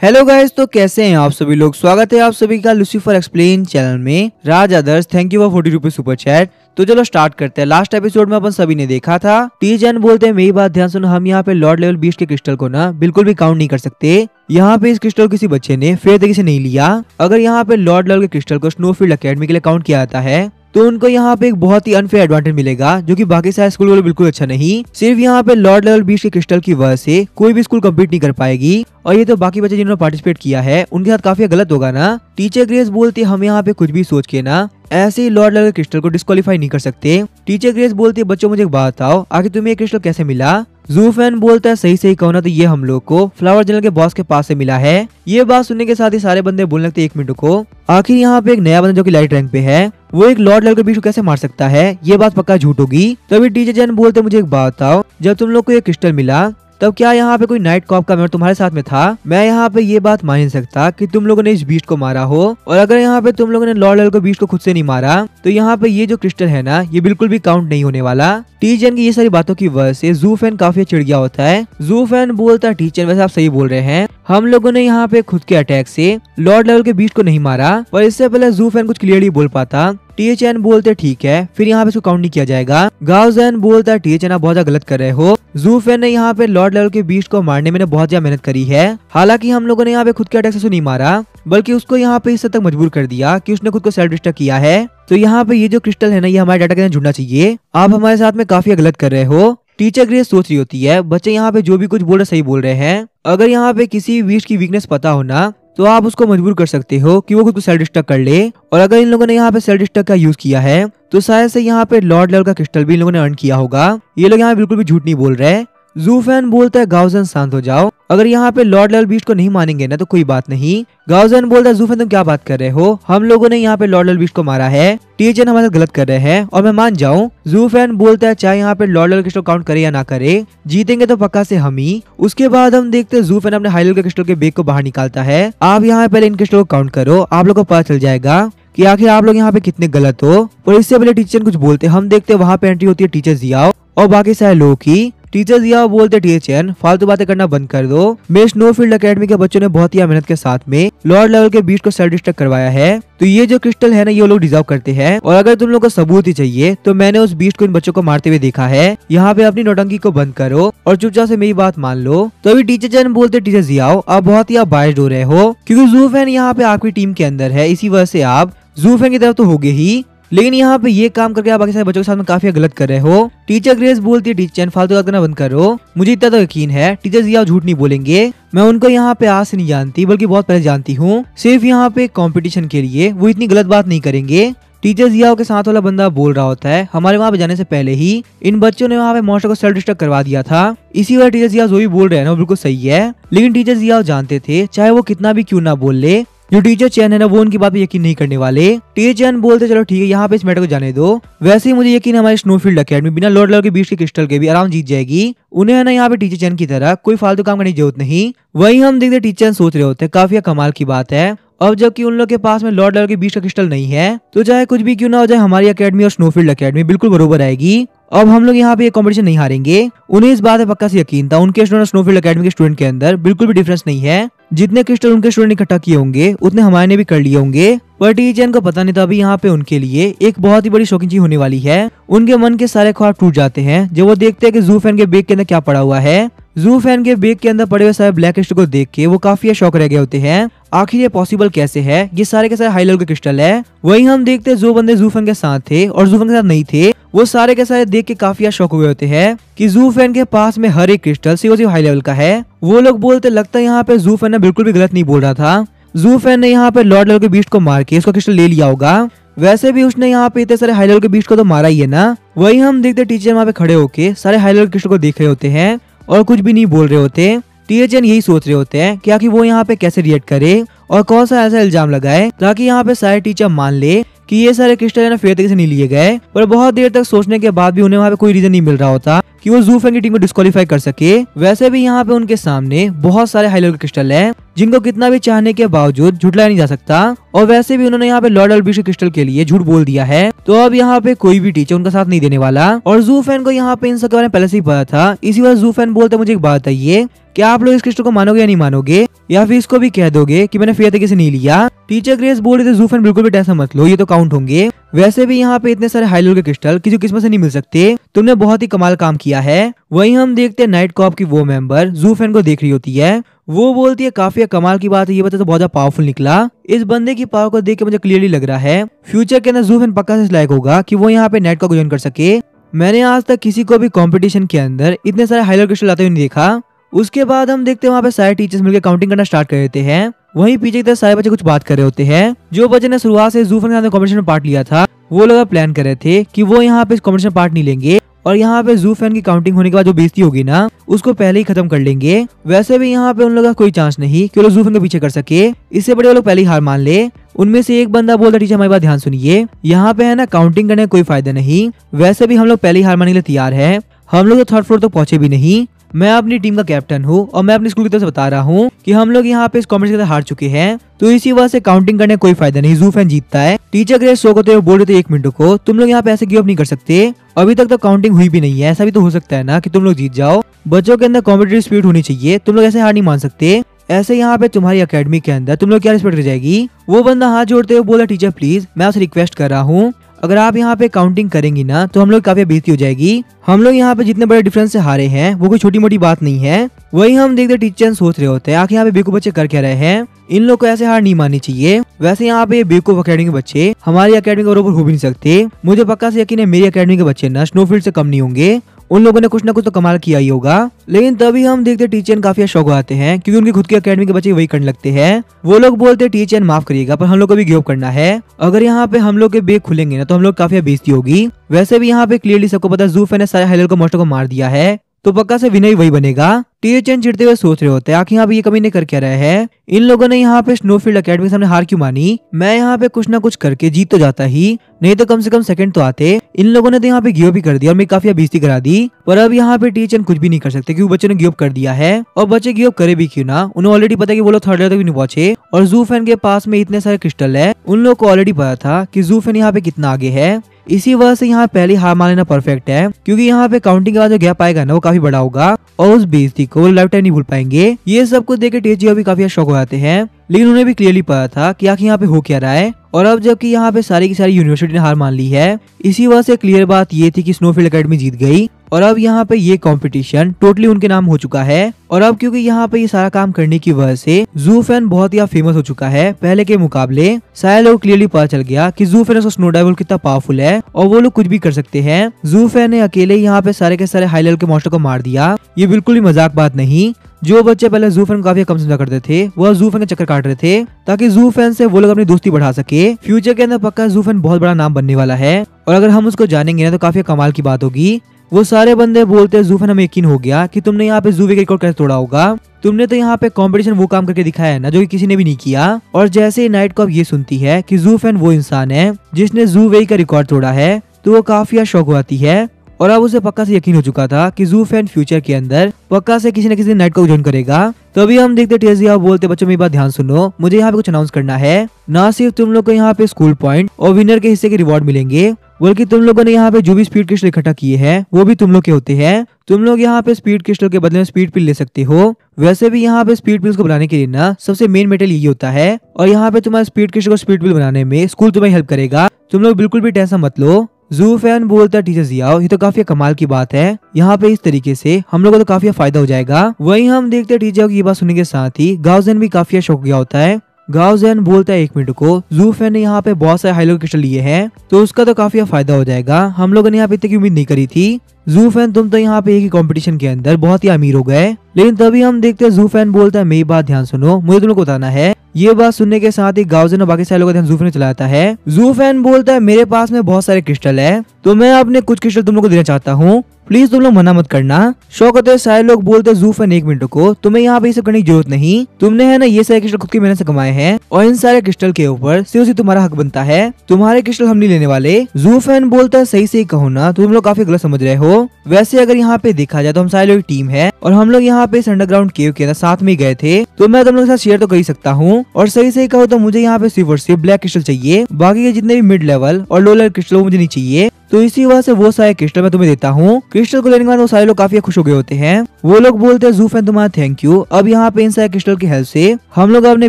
Hello guys, तो कैसे हैं आप सभी लोग। स्वागत है आप सभी का लूसीफर एक्सप्लेन चैनल में। Raj Adarsh, thank you for 40 rupees super chat. तो चलो स्टार्ट करते हैं। लास्ट एपिसोड में अपन सभी ने देखा था, टीजन बोलते हैं मेरी बात ध्यान सुनो, हम यहाँ पे लॉर्ड लेवल 20 के क्रिस्टल को ना बिल्कुल भी काउंट नहीं कर सकते। यहाँ पे इस क्रिस्टल किसी बच्चे ने फेयर तरीके से नहीं लिया। अगर यहाँ पे लॉर्ड लेवल के क्रिस्टल को स्नोफील्ड एकेडमी के लिए काउंट किया जाता है तो उनको यहाँ पे एक बहुत ही अनफेयर एडवांटेज मिलेगा, जो कि बाकी सारे स्कूल वाले बिल्कुल अच्छा नहीं। सिर्फ यहाँ पे लॉर्ड लेवल 20 के क्रिस्टल की वजह से कोई भी स्कूल कम्पीट नहीं कर पाएगी, और ये तो बाकी बच्चे जिन्होंने पार्टिसिपेट किया है उनके साथ काफी गलत होगा ना। टीचर ग्रेस बोलती है हम यहाँ पे कुछ भी सोच के ना ऐसे ही लॉर्ड लेवल क्रिस्टल को डिस्क्वालीफाई नहीं कर सकते। टीचर ग्रेस बोलती है बच्चों मुझे एक बात बताओ, आखिर तुम्हें ये क्रिस्टल कैसे मिला। जूफैन बोलता है सही सही कहो ना तो ये हम लोग को फ्लावर जनरल के बॉस के पास से मिला है। ये बात सुनने के साथ ही सारे बंदे बोलने लगते एक मिनट को, आखिर यहाँ पे एक नया बंदा जो कि लाइट रैंक पे है वो एक लॉर्ड लेवल के 20 को कैसे मार सकता है, ये बात पक्का झूठ होगी। तभी टीचर जैन बोलते मुझे एक बात बताओ, जब तुम लोग को ये क्रिस्टल मिला तब क्या यहाँ पे कोई नाइट कॉप का मेंबर तुम्हारे साथ में था। मैं यहाँ पे ये बात मान नहीं सकता कि तुम लोगों ने इस बीस्ट को मारा हो, और अगर यहाँ पे तुम लोगों ने लॉर्ड लेवल को बीस्ट को खुद से नहीं मारा तो यहाँ पे ये जो क्रिस्टल है ना ये बिल्कुल भी काउंट नहीं होने वाला। टीचर की ये सारी बातों की वजह से जूफैन काफी चिढ़ गया होता है। जूफैन बोलता है टीचर वैसे आप सही बोल रहे हैं, हम लोगों ने यहाँ पे खुद के अटैक से लॉर्ड लेवल के बीस्ट को नहीं मारा, पर इससे पहले जूफैन कुछ क्लियरली बोल पाता। टीएचएन बोलते ठीक है फिर यहाँ पे इसको काउंट नहीं किया जाएगा। गाओजैन बोलता है टीएचएन आप बहुत ज्यादा गलत कर रहे हो, जूफैन ने यहाँ पे लॉर्ड लेवल के बीस्ट को मारने में बहुत ज्यादा मेहनत करी है। हालांकि हम लोगों ने यहाँ पे खुद के अटैक से नहीं मारा, बल्कि उसको यहाँ पे इस हद तक मजबूर कर दिया कि उसने खुद को सेल्फ डिस्ट्रक्ट किया है। तो यहाँ पे ये जो क्रिस्टल है ना ये हमारे डाटा के अंदर जुड़ना चाहिए। आप हमारे साथ में काफी गलत कर रहे हो। टीचर ग्रेस सोच रही होती है बच्चे यहाँ पे जो भी कुछ बोल रहे सही बोल रहे हैं। अगर यहाँ पे किसी बीस्ट की वीकनेस पता हो ना तो आप उसको मजबूर कर सकते हो कि वो खुद को सेल्फ डिस्ट्रक्ट कर ले, और अगर इन लोगों ने यहाँ पे सेल्फ डिस्ट्रक्ट का यूज किया है तो शायद से यहाँ पे लॉर्ड लेवल का क्रिस्टल भी इन लोगों ने अर्न किया होगा। ये लोग यहाँ बिल्कुल भी झूठ नहीं बोल रहे। जूफैन बोलता है गाओजन शांत हो जाओ, अगर यहाँ पे लॉर्ड लेवल बीस्ट को नहीं मानेंगे ना तो कोई बात नहीं। गाओजन बोलता है जूफैन तुम क्या बात कर रहे हो, हम लोगों ने यहाँ पे लॉर्ड लेवल बीस्ट को मारा है, टीचर हमारे साथ गलत कर रहे हैं और मैं मान जाऊँ। जूफैन बोलता है चाहे यहाँ पे लॉर्ड लेवल क्रिस्टल काउंट करे या ना करे, जीतेंगे तो पक्का से हम ही। उसके बाद हम देखते हैं जूफैन अपने हाई लेवल के क्रिस्टल के बेग को बाहर निकालता है। आप यहाँ पहले इन क्रिस्टल को काउंट करो, आप लोग को पता चल जाएगा कि आखिर आप लोग यहाँ पे कितने गलत हो। पर इससे पहले टीचर कुछ बोलते हम देखते वहाँ पे एंट्री होती है टीचर जियाओ और बाकी सारे लोग की। टीचर जियाओ बोलते टीचर फालतू बातें करना बंद कर दो, मेरे स्नोफील्ड एकेडमी के बच्चों ने बहुत ही मेहनत के साथ में लॉर्ड लेवल के बीस्ट को सेल्फ डिस्ट्रक्ट करवाया है, तो ये जो क्रिस्टल है ना ये लोग डिजर्व करते हैं, और अगर तुम लोग को सबूत ही चाहिए तो मैंने उस बीस्ट को इन बच्चों को मारते हुए देखा है। यहाँ पे अपनी नौटंकी को बंद करो और चुपचाप से मेरी बात मान लो। तो अभी टीचर जन बोलते टीचर जियाओ आप बहुत ही बायस्ड हो रहे हो, क्योंकि जूफैन यहाँ पे आपकी टीम के अंदर है, इसी वजह से आप जूफैन की तरफ तो होगे ही, लेकिन यहाँ पे ये काम करके आप बाकी सारे बच्चों के साथ में काफी गलत कर रहे हो। टीचर ग्रेस बोलती है टीचर फालतू बात करना बंद करो, मुझे इतना तो यकीन है टीचर जियाओ झूठ नहीं बोलेंगे। मैं उनको यहाँ पे आज से नहीं जानती बल्कि बहुत पहले जानती हूँ, सिर्फ यहाँ पे कंपटीशन के लिए वो इतनी गलत बात नहीं करेंगे। टीचर जियाओ के साथ वाला बंदा बोल रहा होता है हमारे वहाँ पे जाने से पहले ही इन बच्चों ने वहाँ पे मॉन्स्टर को सेल्फ डिस्ट्रक्ट करवा दिया था, इसी वजह टीचर जियाओ जो भी बोल रहे हैं ना वो बिल्कुल सही है। लेकिन टीचर जियाओ जानते थे चाहे वो कितना भी क्यों ना बोल ले, जो टीचर चैन है ना वो उनकी बात पे यकीन नहीं करने वाले। टीचर चैन बोलते चलो ठीक है यहाँ पे इस मैटर को जाने दो, वैसे ही मुझे यकीन है हमारी स्नोफील्ड एकेडमी बिना लॉर्ड लेवल के बीच के क्रिस्टल के भी आराम जीत जाएगी। उन्हें है ना यहाँ पे टीचर चैन की तरह कोई फालतू काम करने की जरूरत नहीं। वही हम देखते टीचर चैन सोच रहे होते काफी कमाल की बात है, अब जबकि उन लोग के पास में लॉर्ड लेवल के बीच का क्रिस्टल नहीं है तो चाहे कुछ भी क्यों ना हो जाए हमारी एकेडमी और स्नोफील्ड एकेडमी बिल्कुल बरोबर आएगी। अब हम लोग यहाँ पे ये कंपटीशन नहीं हारेंगे। उन्हें इस बात पे पक्का से यकीन था, उनके स्टूडेंट स्नोफील्ड एकेडमी के स्टूडेंट के अंदर बिल्कुल भी डिफरेंस नहीं है, जितने क्रिस्टल उनके स्टूडेंट इकट्ठा किए होंगे उतने हमारे ने भी कर लिए होंगे। पर टीचर को पता नहीं था अभी यहाँ पे उनके लिए एक बहुत ही बड़ी शॉकिंग चीज होने वाली है। उनके मन के सारे ख्वाब टूट जाते हैं जब वो देखते हैं कि जूफैन के बेग के अंदर क्या पड़ा हुआ है। जूफैन के बेग के अंदर पड़े हुए सारे ब्लैक क्रिस्टल को देख के वो काफी शॉक रह गए होते हैं, आखिर ये पॉसिबल कैसे है, ये सारे के सारे हाई लेवल के क्रिस्टल है। वही हम देखते हैं जो बंदे जूफैन के साथ थे और जूफैन के साथ नहीं थे वो सारे के सारे देख के काफी शॉक हुए होते हैं कि जूफैन के पास में हर एक क्रिस्टल सिर्फ हाई लेवल का है। वो लोग बोलते लगता है यहाँ पे जूफैन ने बिल्कुल भी गलत नहीं बोल रहा था, जूफैन ने यहाँ पे लॉर्ड लेवल के बीस्ट को मार के इसको क्रिस्टल ले लिया होगा, वैसे भी उसने यहाँ पे इतने सारे हाई लेवल के बीस्ट को तो मारा ही है ना। वही हम देखते टीचर वहाँ पे खड़े होके सारे हाई लेवल क्रिस्टल को देख रहे होते हैं और कुछ भी नहीं बोल रहे होते। टीचर यही सोच रहे होते हैं कि आखिर वो यहाँ पे कैसे रिएक्ट करे और कौन सा ऐसा इल्जाम लगाए ताकि यहाँ पे सारे टीचर मान ले कि ये सारे क्रिस्टल है ना फेयर तरीके से नहीं लिए गए। पर बहुत देर तक सोचने के बाद भी उन्हें वहाँ पे कोई रीजन नहीं मिल रहा होता कि वो जूफैन की टीम को डिस्क्वालीफाई कर सके। वैसे भी यहाँ पे उनके सामने बहुत सारे हाई लेवल क्रिस्टल हैं जिनको कितना भी चाहने के बावजूद झुटलाया नहीं जा सकता, और वैसे भी उन्होंने यहाँ पे लॉर्ड लेवल के क्रिस्टल के लिए झूठ बोल दिया है, तो अब यहाँ पे कोई भी टीचर उनका साथ नहीं देने वाला। और जूफैन को यहाँ पे इन सब के बारे में पहले से ही पता था, इसी वजह जूफैन बोलते मुझे एक बात बताइए क्या आप लोग इस क्रिस्टल को मानोगे या नहीं मानोगे, या फिर इसको भी कह दोगे कि मैंने फेयर तरीके से नहीं लिया। टीचर ग्रेस बोल रहे थे ज़ू फैन बिल्कुल भी टेंशन मत लो, ये तो काउंट होंगे। वैसे भी यहाँ पे इतने सारे हाई लेवल के क्रिस्टल किसी किस्मत से नहीं मिल सकते, तुमने बहुत ही कमाल काम किया है। वहीं हम देखते हैं नाइट कॉप की वो मेंबर ज़ू फैन को देख रही होती है। वो बोलती है काफी कमाल की बात है, ये बता तो बहुत ज्यादा पावरफुल निकला। इस बंदे की पावर को देख के मुझे क्लियरली लग रहा है फ्यूचर के अंदर ज़ू फैन पक्का से इस लायक होगा कि वो यहाँ पे नाइट कॉप को ज्वाइन कर सके। मैंने आज तक किसी को भी कंपटीशन के अंदर इतने सारे हाई लेवल क्रिस्टल आते हुए नहीं देखा। उसके बाद हम देखते हैं वहाँ पे सारे टीचर्स मिलकर काउंटिंग करना स्टार्ट कर देते हैं। वहीं पीछे की तरफ सारे बच्चे कुछ बात कर रहे होते हैं। जो बच्चे ने शुरुआत से ज़ू फैन के साथ कॉम्पिटिशन में पार्ट लिया था, वो लोग प्लान कर रहे थे कि वो यहाँ पे इस कॉम्पिटिशन पार्ट नहीं लेंगे और यहाँ पे ज़ू फैन की काउंटिंग होने के बाद जो बेइज्जती होगी ना, उसको पहले ही खत्म कर लेंगे। वैसे भी यहाँ पे उन लोगों का कोई चांस नहीं कि वो लोग ज़ू फैन को पीछे कर सके, इससे बड़े वो लोग पहले ही हार मान ले। उनमें से एक बंदा बोलता टीचर हमारी बात ध्यान सुनिए, यहाँ पे है ना काउंटिंग करने का कोई फायदा नहीं। वैसे भी हम लोग पहले ही हार मानने के लिए तैयार है, हम लोग तो थर्ड फ्लोर तक पहुंचे भी नहीं। मैं अपनी टीम का कैप्टन हूँ और मैं अपनी स्कूल की तरफ से बता रहा हूँ कि हम लोग यहाँ पे इस कॉम्पिटिशन के अंदर हार चुके हैं, तो इसी वजह से काउंटिंग करने का कोई फायदा नहीं, ज़ू फैन जीतता है। टीचर ग्रेस शो करते हुए बोल रहे थे 1 मिनट को, तुम लोग यहाँ पे ऐसे गिव अप नहीं कर सकते, अभी तक तो काउंटिंग हुई भी नहीं है, ऐसा भी तो हो सकता है ना कि तुम लोग जीत जाओ। बच्चों के अंदर कॉम्पिटिटिव स्पिरिट होनी चाहिए, तुम लोग ऐसे हार नहीं मान सकते। ऐसे यहाँ पे तुम्हारी एकेडमी के अंदर तुम लोग क्या रिस्पेक्ट रह जाएगी। वो बंदा हाथ जोड़ते हुए बोला टीचर प्लीज मैं आपसे रिक्वेस्ट कर रहा हूँ, अगर आप यहाँ पे काउंटिंग करेंगी ना तो हम लोग काफी बेइज्जती हो जाएगी। हम लोग यहाँ पे जितने बड़े डिफरेंस से हारे हैं वो कोई छोटी मोटी बात नहीं है। वही हम देखते टीचर सोच रहे होते हैं आखिर यहाँ पे बेवकूफ बच्चे कर क्या रहे हैं, इन लोग को ऐसे हार नहीं माननी चाहिए। वैसे यहाँ पे बेवकूफ अकेडमी के बच्चे हमारी अकेडमी के बराबर हो भी नहीं सकते, मुझे पक्का से यकीन है मेरी अकेडमी के बच्चे ना स्नोफील्ड से कम नहीं होंगे, उन लोगों ने कुछ ना कुछ तो कमाल किया ही होगा। लेकिन तभी हम देखते टीचर काफी शौक आते हैं क्योंकि उनकी खुद की अकेडमी के बच्चे वही करने लगते हैं। वो लोग बोलते हैं टीचर माफ करिएगा पर हम लोग को भी गिव अप करना है, अगर यहाँ पे हम लोग के बेग खुलेंगे ना तो हम लोग काफी बेइज्जती होगी। वैसे भी यहाँ पे क्लियरली सबको पता है ज़ू फैन ने सारे हाई लेवल को मोस्टर को मार दिया है, तो पक्का से विनय वही बनेगा। टीचर चिढ़ते हुए सोच रहे होते हैं आखिर यहाँ पे ये कमी नहीं कर क्या रहे हैं, इन लोगों ने यहाँ पे स्नोफील्ड अकेडमी के सामने हार क्यों मानी। मैं यहाँ पे कुछ ना कुछ करके जीत तो जाता ही, नहीं तो कम से कम सेकंड तो आते। इन लोगों ने तो यहाँ पे गिव अप भी कर दिया और मैं काफी बेइज्जती करा दी। पर अब यहाँ पे टीचर कुछ भी नहीं कर सकते क्योंकि बच्चों ने गिव अप कर दिया है। और बच्चे गिव अप करे भी क्यों ना, उन्हें ऑलरेडी पता है कि वो लोग थर्ड लेवल तक भी नहीं पहुंचे और ज़ू फैन के पास में इतने सारे क्रिस्टल है, उन लोग को ऑलरेडी पता था कि ज़ू फैन यहाँ पे कितना आगे है। इसी वजह से यहाँ पहले हार मान लेना परफेक्ट है क्योंकि यहाँ पे काउंटिंग के बाद जो गैप आएगा ना वो काफी बड़ा होगा और उस बेइज्जती को लाइफ टाइम नहीं भूल पाएंगे। ये सब कुछ देख के टीचर भी काफी शौक हो जाते हैं, लेकिन उन्हें भी क्लियरली पता था कि आखिर यहाँ पे हो क्या रहा है। और अब जबकि यहाँ पे सारी की सारी यूनिवर्सिटी ने हार मान ली है, इसी वजह से क्लियर बात ये थी कि स्नोफील्ड अकेडमी जीत गई और अब यहाँ पे ये कंपटीशन टोटली उनके नाम हो चुका है। और अब क्योंकि यहाँ पे ये सारा काम करने की वजह से ज़ू फैन बहुत ही फेमस हो चुका है पहले के मुकाबले। सारे लोग क्लियरली पता चल गया कि ज़ू फैन का स्नो डाइवल कितना पावरफुल है और वो लोग कुछ भी कर सकते हैं। ज़ू फैन ने अकेले यहाँ पे सारे के सारे हाई लेवल के मॉन्स्टर को मार दिया, ये बिल्कुल भी मजाक बात नहीं। जो बच्चे पहले ज़ू फैन काफी कम समझा करते थे वो ज़ू फैन के चक्कर काट रहे थे ताकि ज़ू फैन से वो लोग अपनी दोस्ती बढ़ा सके। फ्यूचर के अंदर पक्का ज़ू फैन बहुत बड़ा नाम बनने वाला है और अगर हम उसको जानेंगे ना तो काफी कमाल की बात होगी। वो सारे बंदे बोलते हैं ज़ू फैन हमें यकीन हो गया कि तुमने यहाँ पे ज़ू वे का रिकॉर्ड कैसे तोड़ा होगा, तुमने तो यहाँ पे कंपटीशन वो काम करके दिखाया है ना जो कि किसी ने भी नहीं किया। और जैसे ही नाइट कॉप ये सुनती है कि ज़ू फैन वो इंसान है जिसने ज़ू वे का रिकॉर्ड तोड़ा है तो वो काफी शौक हो आती है और अब उसे पक्का से यकीन हो चुका था कि ज़ू फैन फ्यूचर के अंदर पक्का से किसी न किसी नाइट को ज्वाइन करेगा। तभी हम देखते टीजिया बोलते बच्चों मेरी बात ध्यान सुनो, मुझे यहाँ पे कुछ अनाउंस करना है। ना सिर्फ तुम लोग को यहाँ पे स्कूल पॉइंट और विनर के हिस्से के रिवॉर्ड मिलेंगे, बल्कि तुम लोगों ने यहाँ पे जो भी स्पीड क्रिस्टल इकट्ठा किए हैं वो भी तुम लोग के होते हैं। तुम लोग यहाँ पे स्पीड क्रिस्टल के बदले में स्पीड पिल ले सकते हो। वैसे भी यहाँ पे स्पीड पिल्स को बनाने के लिए ना सबसे मेन मेटल यही होता है और यहाँ पे तुम्हारे स्पीड क्रिस्टल को स्पीड पिल बनाने में स्कूल तुम्हें हेल्प करेगा, तुम लोग बिल्कुल भी टेंशन मत लो। ज़ू फैन बोलता टीचर जियाओ ये तो काफी कमाल की बात है, यहाँ पे इस तरीके से हम लोगों को तो काफी फायदा हो जाएगा। वहीं हम देखते हैं टीचर की ये बात सुनने के साथ ही गाओजेन भी काफी शौक गया होता है। गाओजेन बोलता है 1 मिनट को, ज़ू फैन ने यहाँ पे बहुत सारे हाई लेवल क्रिस्टल लिए हैं तो उसका तो काफी फायदा हो जाएगा, हम लोगों ने यहाँ पे इतनी की उम्मीद नहीं करी थी। ज़ू फैन तुम तो यहाँ पे एक ही कंपटीशन के अंदर बहुत ही अमीर हो गए। लेकिन तभी हम देखते हैं ज़ू फैन बोलता है मेरी बात ध्यान सुनो, मुझे तुम लोग को बताना है। ये बात सुनने के साथ ही गाओजेन और बाकी सारे लोगों का ध्यान ज़ू फैन ने चलाता है। ज़ू फैन बोलता है मेरे पास में बहुत सारे क्रिस्टल है तो मैं अपने कुछ क्रिस्टल तुम लोग को देना चाहता हूँ, प्लीज तुम लोग मना मत करना। शौकत है सारे लोग बोलते ज़ू फैन 1 मिनट को, तुम्हें यहाँ पे ये सब करने की जरूरत नहीं, तुमने है ना ये सारे क्रिस्टल खुद की मेहनत से कमाए हैं और इन सारे क्रिस्टल के ऊपर सिर्फ तुम्हारा हक बनता है, तुम्हारे क्रिस्टल हम नहीं लेने वाले। ज़ू फैन बोलता है सही से कहो ना, तुम लोग काफी गलत समझ रहे हो। वैसे अगर यहाँ पे देखा जाए तो हम सारे लोग टीम है और हम लोग यहाँ पे इस अंडरग्राउंड केव के अंदर साथ में गए थे तो मैं तुम लोग के साथ शेयर तो कर ही सकता हूँ। और सही से कहो तो मुझे यहाँ पे सिर्फ और सिर्फ ब्लैक क्रिस्टल चाहिए, बाकी के जितने भी मिड लेवल और लो लेवल क्रिस्टल मुझे नहीं चाहिए। तो इसी वजह से वो सारे क्रिस्टल मैं तुम्हें देता हूँ। क्रिस्टल को लेने के बाद वो सारे लोग काफी खुश हो गए होते हैं। वो लोग बोलते हैं ज़ू फैन तुम्हारा थैंक यू, अब यहाँ पे इन सारे क्रिस्टल की हेल्प से हम लोग अपने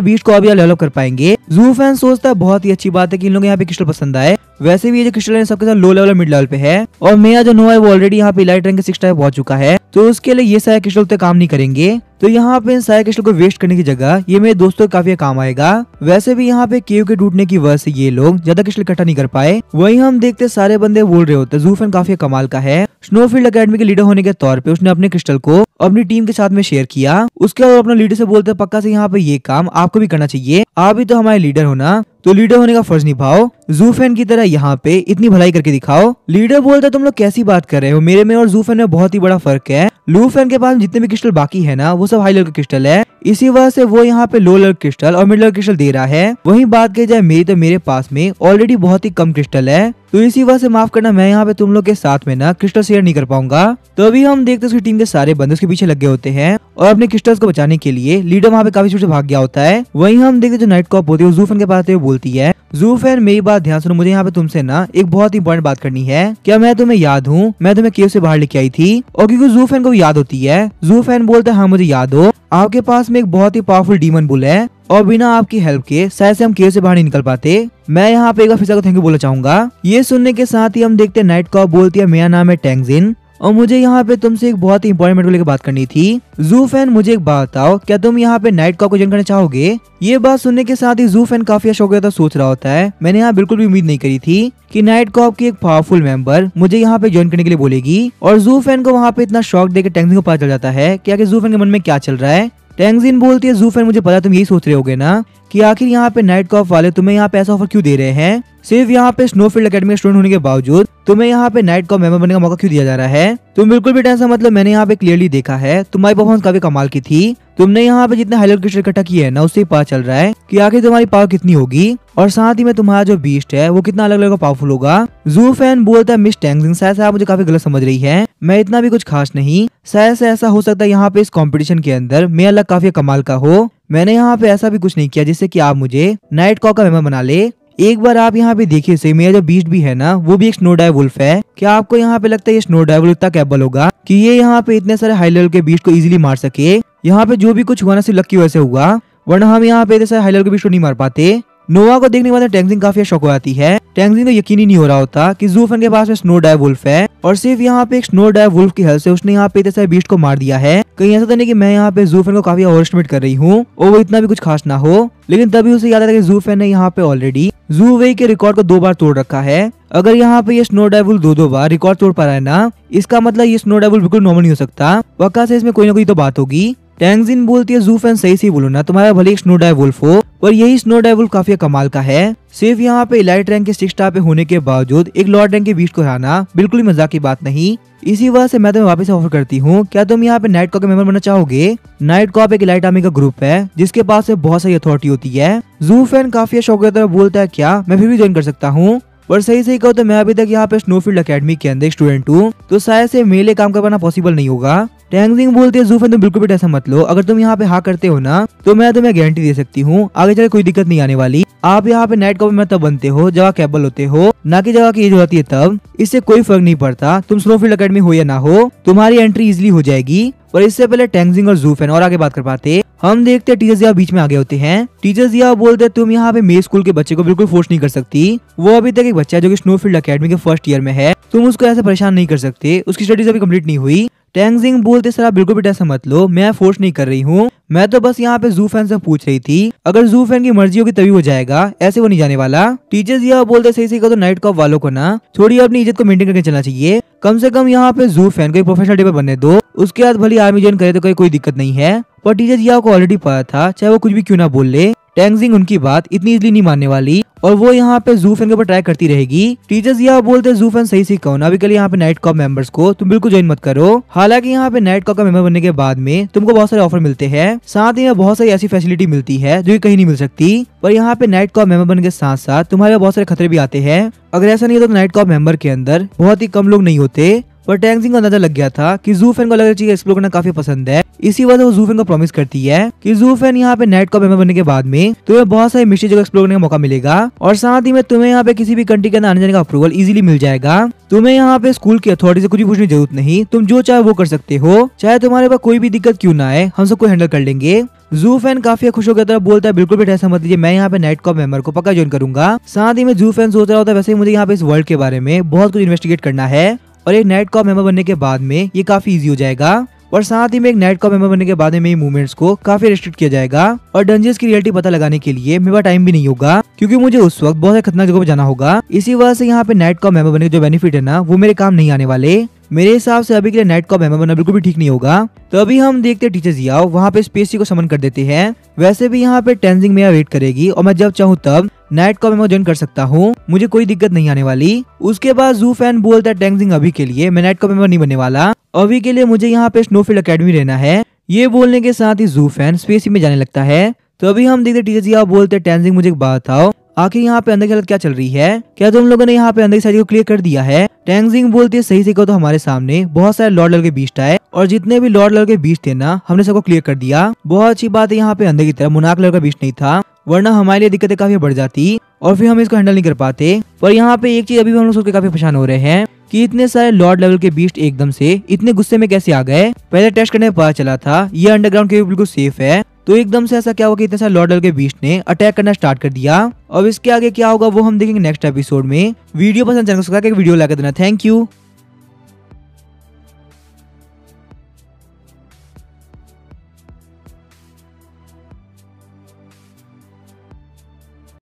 बीस्ट को अभी डेवलप कर पाएंगे। ज़ू फैन सोचता है बहुत ही अच्छी बात है कि इन लोग यहाँ पे क्रिस्टल पसंद आए। वैसे भी ये जो क्रिस्टल है सबके साथ लो लेवल और मिड लेवल पे है, और मेरा जो नोआ है वो ऑलरेडी यहाँ पे इलाइट रैंक के 6 टाइप पहुंच चुका है, तो उसके लिए ये सारे क्रिस्टल उतने काम नहीं करेंगे। तो यहाँ पे इन सारे क्रिस्टल को वेस्ट करने की जगह ये मेरे दोस्तों को काफी काम आएगा। वैसे भी यहाँ पे केव के टूटने की वजह से ये लोग ज्यादा क्रिस्टल इकट्ठा नहीं कर पाए। वहीं हम देखते सारे बंदे बोल रहे होते ज़ू फैन काफी कमाल का है। स्नोफील्ड एकेडमी के लीडर होने के तौर पे उसने अपने क्रिस्टल को अपनी टीम के साथ में शेयर किया। उसके बाद अपने लीडर से बोलते पक्का से यहाँ पे ये काम आपको भी करना चाहिए, आप भी तो हमारे लीडर हो ना, तो लीडर होने का फर्ज निभाओ, ज़ू फैन की तरह यहाँ पे इतनी भलाई करके दिखाओ। लीडर बोलता तुम लोग कैसी बात कर रहे हो, मेरे में और ज़ू फैन में बहुत ही बड़ा फर्क है। लू फैन के पास जितने भी क्रिस्टल बाकी है ना वो सब हाई लेवल के क्रिस्टल है, इसी वजह से वो यहाँ पे लो लेवल क्रिस्टल और मिड लेवल क्रिस्टल दे रहा है। वहीं बात की जाए मेरी, तो मेरे पास में ऑलरेडी बहुत ही कम क्रिस्टल है, तो इसी वजह से माफ करना मैं यहाँ पे तुम लोग के साथ में ना क्रिस्टल शेयर नहीं कर पाऊंगा। तो अभी हम देखते उसकी टीम के सारे बंदे उसके पीछे लगे होते हैं और अपने क्रिस्टल्स को बचाने के लिए लीडर वहाँ पे काफी दूर से भाग गया होता है। वहीं हम देखते जो नाइट कॉप होती है वो ज़ू फैन के पास आते हुए बोलती है ज़ू फैन मेरी बात ध्यान सुनो, मुझे यहाँ पे तुमसे ना एक बहुत इंपॉर्टेंट बात करनी है। क्या मैं तुम्हें याद हूँ, मैं तुम्हें केव से बाहर लेके आई थी? और क्योंकि ज़ू फैन को भी याद होती है, ज़ू फैन बोलता है हाँ मुझे याद हो, आपके पास में एक बहुत ही पावरफुल डीमन बुल है और बिना आपकी हेल्प के शायद से हम केव से बाहर नहीं निकल पाते। मैं यहाँ पे एक बार फिर से थैंक यू बोलना चाहूंगा। ये सुनने के साथ ही हम देखते हैं नाइट कॉप बोलती है मेरा नाम है टैंगजिन और मुझे यहाँ पे तुमसे एक बहुत ही इंपॉर्टेंट मैटर को लेकर बात करनी थी। ज़ू फैन मुझे एक बात बताओ, क्या तुम यहाँ पे नाइट कॉप को ज्वाइन करना चाहोगे? ये बात सुनने के साथ ही ज़ू फैन काफी शौक होता सोच रहा होता है, मैंने यहाँ बिल्कुल भी उम्मीद नहीं करी थी कि नाइट कॉप की एक पावरफुल मेंबर मुझे यहाँ पे ज्वाइन करने के लिए बोलेगी। और ज़ू फैन को वहाँ पे इतना शौक देकर टैंगजिन को पता चल जाता है कि आखिर ज़ू फैन के मन में क्या चल रहा है। टैंगजिन बोलती है ज़ू फैन मुझे पता तुम यही सोच रहे होगे ना कि आखिर यहाँ पे नाइट कॉप वाले तुम्हें यहाँ पे ऐसा ऑफर क्यों दे रहे हैं, सिर्फ यहाँ पे स्नोफील्ड एकेडमी का स्टूडेंट होने के बावजूद तुम्हें यहाँ पे नाइट कॉप मेंबर बनने का मौका क्यों दिया जा रहा है? तुम बिल्कुल भी टेंशन मतलब मैंने यहाँ पे क्लियरली देखा है, तुम्हारी परफॉर्मेंस काफी कमाल की थी। तुमने यहाँ पे जितने हाई लेवल क्रिस्टल इकट्ठा किए है ना उससे पता चल रहा है कि आखिर तुम्हारी पावर कितनी होगी और साथ ही में तुम्हारा जो बीस्ट है वो कितना अलग अलग पावरफुल होगा। ज़ू फैन बोलता है मिस टैंगजिन शायद से आप मुझे काफी गलत समझ रही है, मैं इतना भी कुछ खास नहीं, शायद से ऐसा हो सकता है यहाँ पे इस कंपटीशन के अंदर मेरा लक काफी कमाल का हो। मैंने यहाँ पे ऐसा भी कुछ नहीं किया जिससे कि आप मुझे नाइट कॉप का मेंबर बना ले। एक बार आप यहाँ पे देखिए से मेरा जो बीस्ट भी है ना वो भी एक स्नो डाइव वुल्फ है। क्या आपको यहाँ पे लगता है ये स्नो डाइव वुल्फ इतना कैपेबल होगा कि ये यहाँ पे इतने सारे हाई लेवल के बीस्ट को इजीली मार सके? यहाँ पे जो भी कुछ हुआ ना सिर्फ लक की वजह से हुआ, वरना हम यहाँ पे इतने सारे हाई लेवल के बीस्ट को नहीं मार पाते। नोआ को देखने के बाद टैंगजिन काफी शौक हो जाती है। टैंगजिन को यकीन ही नहीं हो रहा होता कि ज़ू फैन के पास में स्नो डाइव वुल्फ है और सिर्फ यहाँ पे एक स्नो डाइव वुल्फ की हेल्प से उसने यहाँ पे इतने सारे बीस्ट को मार दिया है। कहीं ऐसा तो नहीं कि मैं यहाँ पे ज़ू फैन को काफी ओवर एस्टिमेट कर रही हूँ और वो इतना भी कुछ खास ना हो। लेकिन तभी उसे याद आता है कि ज़ू फैन ने यहाँ पे ऑलरेडी ज़ू वे के रिकॉर्ड को 2 बार तोड़ रखा है। अगर यहाँ पे ये स्नो डाइव वुल्फ 2 बार रिकॉर्ड तोड़ पा रहा है ना, इसका मतलब ये स्नो डाइव वुल्फ बिल्कुल नॉर्मल नहीं हो सकता, पक्का से इसमें कोई ना कोई तो बात होगी। टैंगजिन बोलती है ज़ू फैन सही से बोलो ना, तुम्हारा भले एक स्नो डाइव वुल्फ हो पर यही स्नो डाइव वुल्फ काफी कमाल का है। सिर्फ यहाँ पे इलाइट रैंक के 6 स्टार पे होने के बावजूद एक लॉर्ड रैंक के बीस्ट को हराना बिल्कुल ही मजाक की बात नहीं। इसी वजह से मैं तुम्हें वापस ऑफर करती हूँ, क्या तुम यहाँ पे नाइट कॉप के मेंबर बनना चाहोगे? नाइट कॉप एक इलाइट आर्मी का ग्रुप है जिसके पास से बहुत सारी अथॉरिटी होती है। ज़ू फैन काफी शौक बोलता है क्या मैं फिर भी ज्वाइन कर सकता हूँ? पर सही कहो तो मैं अभी तक यहाँ पे स्नोफील्ड एकेडमी के अंदर स्टूडेंट हूँ, तो शायद से मेरे लिए काम कर पाना पॉसिबल नहीं होगा। टैंगजिन बोलते हैं ज़ू फैन तुम बिल्कुल भी टेंशन मत लो, अगर तुम यहाँ पे हाँ करते हो ना तो मैं तुम्हें गारंटी दे सकती हूँ आगे चल कोई दिक्कत नहीं आने वाली। आप यहाँ पे नाइट कॉप में तब बनते हो जब आप कैपेबल होते हो, ना कि जब की एज होती है तब। इससे कोई फर्क नहीं पड़ता तुम स्नोफील्ड एकेडमी हो या ना हो, तुम्हारी एंट्री इजिली हो जाएगी। पर इससे पहले टैंगजिन और ज़ू फैन और आगे बात कर पाते, हम देखते हैं टीचर्स यहाँ बीच में आगे होते हैं। टीचर्स यहाँ बोलते हैं तुम यहाँ पे मेरे स्कूल के बच्चे को बिल्कुल फोर्स नहीं कर सकती, वो अभी तक एक बच्चा है जो कि स्नोफील्ड एकेडमी के फर्स्ट ईयर में है, तुम उसको ऐसे परेशान नहीं कर सकते, उसकी स्टडीज अभी कंप्लीट नहीं हुई। टैंगजिन बोलते सर आप बिल्कुल भी टेंशन मत लो, मैं फोर्स नहीं कर रही हूँ, मैं तो बस यहाँ पे ज़ू फैन से पूछ रही थी, अगर ज़ू फैन की मर्जी होगी तभी हो जाएगा, ऐसे वो नहीं जाने वाला। टीचर्स यहाँ बोलते सही कहो तो नाइट कॉप वालों को ना थोड़ी अपनी इज्जत को मेंटेन करके चलना चाहिए, कम से कम यहाँ पे ज़ू फैन को एक प्रोफेशनल डे पे बनने दो, उसके बाद भली आर्मी ज्वाइन करे तो कोई दिक्कत नहीं है। पर टीचर्स यहाँ को ऑलरेडी पता था चाहे वो कुछ भी क्यों ना बोल ले, टैंगजिन उनकी बात इतनी इजली नहीं मानने वाली और वो यहाँ पे ज़ू फैन के ऊपर ट्राई करती रहेगी। टीचर्स यहाँ बोलते हैं ज़ू फैन सही कहो ना, अभी के लिए यहाँ पे नाइट कॉप मेंबर्स को तुम बिल्कुल ज्वाइन मत करो। हालांकि यहाँ पे नाइट कॉप का मेंबर बनने के बाद में तुमको बहुत सारे ऑफर मिलते हैं, साथ ही में बहुत सारी ऐसी फैसिलिटी मिलती है जो कहीं नहीं मिल सकती। पर यहाँ पे नाइट कॉप मेंबर बनने के साथ साथ तुम्हारे बहुत सारे खतरे भी आते हैं। अगर ऐसा नहीं होता तो नाइट कॉप मेंबर के अंदर बहुत ही कम लोग नहीं होते, पर टेंजिंग को अंदाजा लग गया था कि ज़ू फेन को अलग अलग चीज एक्सप्लोर करना काफी पसंद है। इसी वजह से वो ज़ू फेन को प्रॉमिस करती है कि ज़ू फेन यहाँ पे नाइट कॉप मेंबर बनने के बाद में तुम्हें बहुत सारी मिस्ट्री जगह एक्सप्लोर करने का मौका मिलेगा और साथ ही में तुम्हें यहाँ पे किसी भी कंट्री के अंदर आने जाने का अप्रूवल इजीली मिल जाएगा। तुम्हें यहाँ पे स्कूल की अथॉरिटी से कुछ भी पूछने की जरूरत नहीं, तुम जो चाहे वो कर सकते हो, चाहे तुम्हारे पास कोई भी दिक्कत क्यों ना आए, हम सबको हैंडल कर लेंगे। ज़ू फेन काफी खुश हो गया था, बोलता है बिल्कुल भी टेंशन मत लीजिए, मैं यहाँ पे नाइट कॉप मेंबर को पक्का ज्वाइन करूंगा। साथ ही में ज़ू फेन सोच रहा होता है वैसे ही मुझे यहाँ पे इस वर्ल्ड के बारे में बहुत कुछ इन्वेस्टिगेट करना है और एक नाइट कॉप मेंबर बनने के बाद में ये काफी इजी हो जाएगा। और साथ ही में एक नाइट कॉप मेंबर बनने के बाद में मेरी मूवमेंट्स को काफी रिस्ट्रिक्ट किया जाएगा और डंजियंस की रियलिटी पता लगाने के लिए मेरे पास टाइम भी नहीं होगा क्योंकि मुझे उस वक्त बहुत खतरनाक जगह पे जाना होगा। इसी वजह से यहाँ पे नाइट कॉप मेंबर बनने के जो बेनिफिट है ना वो मेरे काम नहीं आने वाले। मेरे हिसाब से अभी के लिए नाइट कॉप मेंबर बनना बिल्कुल भी ठीक नहीं होगा। तो अभी हम देखते हैं टीचर जियाओ वहाँ पे स्पेसी को समन कर देते हैं। वैसे भी यहाँ पे टेंजिंग मेरा वेट करेगी और मैं जब चाहूँ तब नाइट कॉप मेंबर ज्वाइन कर सकता हूँ, मुझे कोई दिक्कत नहीं आने वाली। उसके बाद ज़ू फेन बोलता है टेंजिंग अभी के लिए मैं नाइट कॉप मेंबर नहीं बनने वाला, अभी के लिए मुझे यहाँ पे स्नोफील्ड एकेडमी रहना है। ये बोलने के साथ ही ज़ू फेन स्पेसी में जाने लगता है। तो अभी हम देखते टीचर जियाओ बोलते हैं टेंजिंग मुझे एक बात बताओ, आखिर यहाँ पे अंदर की हालत क्या चल रही है, क्या तुम लोगों ने यहाँ पे अंदर की साइड को क्लियर कर दिया है। टेंजिंग बोलती है सही से कहो तो हमारे सामने बहुत सारे लॉर्ड लेवल के बीस्ट आए और जितने भी लॉर्ड लेवल के बीस्ट थे ना हमने सबको क्लियर कर दिया। बहुत अच्छी बात है यहाँ पे अंदर की तरफ मोनार्क लेवल का बीस्ट नहीं था, वरना हमारे लिए दिक्कतें काफी बढ़ जाती और फिर हम इसको हैंडल नहीं कर पाते। पर यहाँ पे एक चीज अभी भी हम लोग सोच के काफी परेशान हो रहे हैं कि इतने सारे लॉर्ड लेवल के बीस्ट एकदम से इतने गुस्से में कैसे आ गए। पहले टेस्ट करने में पता चला था ये अंडरग्राउंड के बिल्कुल सेफ है, तो एकदम से ऐसा क्या हुआ कि इतने सारे लॉर्ड लेवल के बीस्ट ने अटैक करना स्टार्ट कर दिया। अब इसके आगे क्या होगा वो हम देखेंगे नेक्स्ट एपिसोड में। वीडियो पसंद चैनल को सब्सक्राइब करके वीडियो लाकर देना। Thank you.